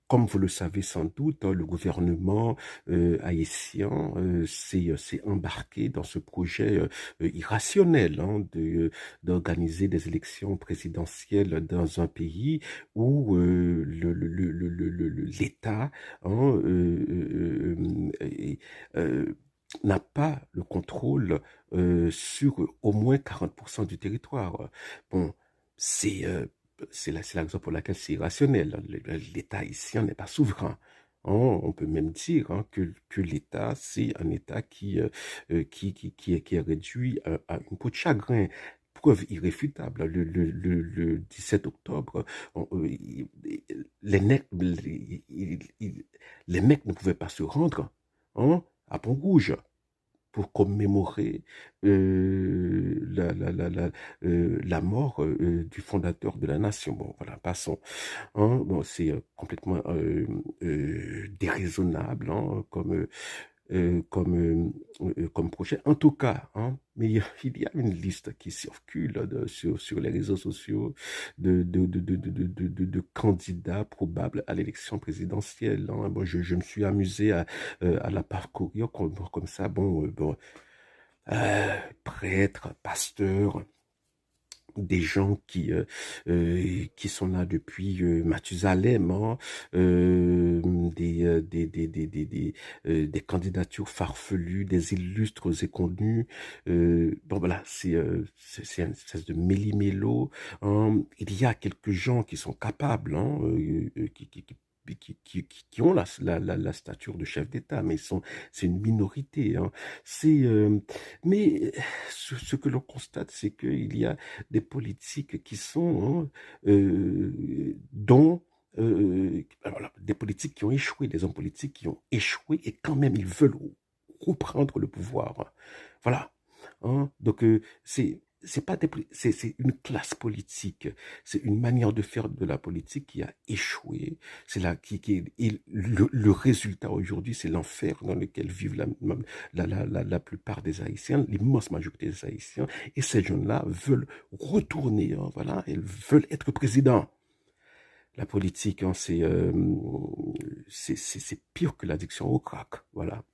comme vous le savez sans doute, le gouvernement haïtien s'est embarqué dans ce projet irrationnel d'organiser des élections présidentielles dans un pays où l'État hein, n'a pas le contrôle sur au moins 40% du territoire. Bon, c'est c'est la raison pour laquelle c'est irrationnel. L'État haïtien n'est pas souverain. On peut même dire que l'État, c'est un État qui est réduit à une peau de chagrin. Preuve irréfutable, le 17 octobre, les les mecs ne pouvaient pas se rendre à Pont-Rouge pour commémorer la mort du fondateur de la nation. Bon, voilà, passons. Bon, c'est complètement déraisonnable comme projet. En tout cas, mais il y a une liste qui circule sur les réseaux sociaux de candidats probables à l'élection présidentielle. Bon, je me suis amusé à la parcourir comme ça. Bon, prêtres, pasteurs, des gens qui sont là depuis Mathusalem, des candidatures farfelues, des illustres et connus. Bon voilà, c'est une espèce de méli-mélo. Il y a quelques gens qui sont capables, qui ont la stature de chef d'État, mais c'est une minorité. C'est, mais ce que l'on constate, c'est qu'il y a des politiques qui sont, dont voilà, des politiques qui ont échoué, des hommes politiques qui ont échoué et quand même ils veulent reprendre le pouvoir. Voilà. Donc c'est pas c'est une classe politique, c'est une manière de faire de la politique qui a échoué. C'est là et le résultat aujourd'hui, c'est l'enfer dans lequel vivent la plupart des Haïtiens, l'immense majorité des Haïtiens. Et ces jeunes-là veulent retourner, voilà, ils veulent être présidents. La politique, c'est pire que l'addiction au crack, voilà.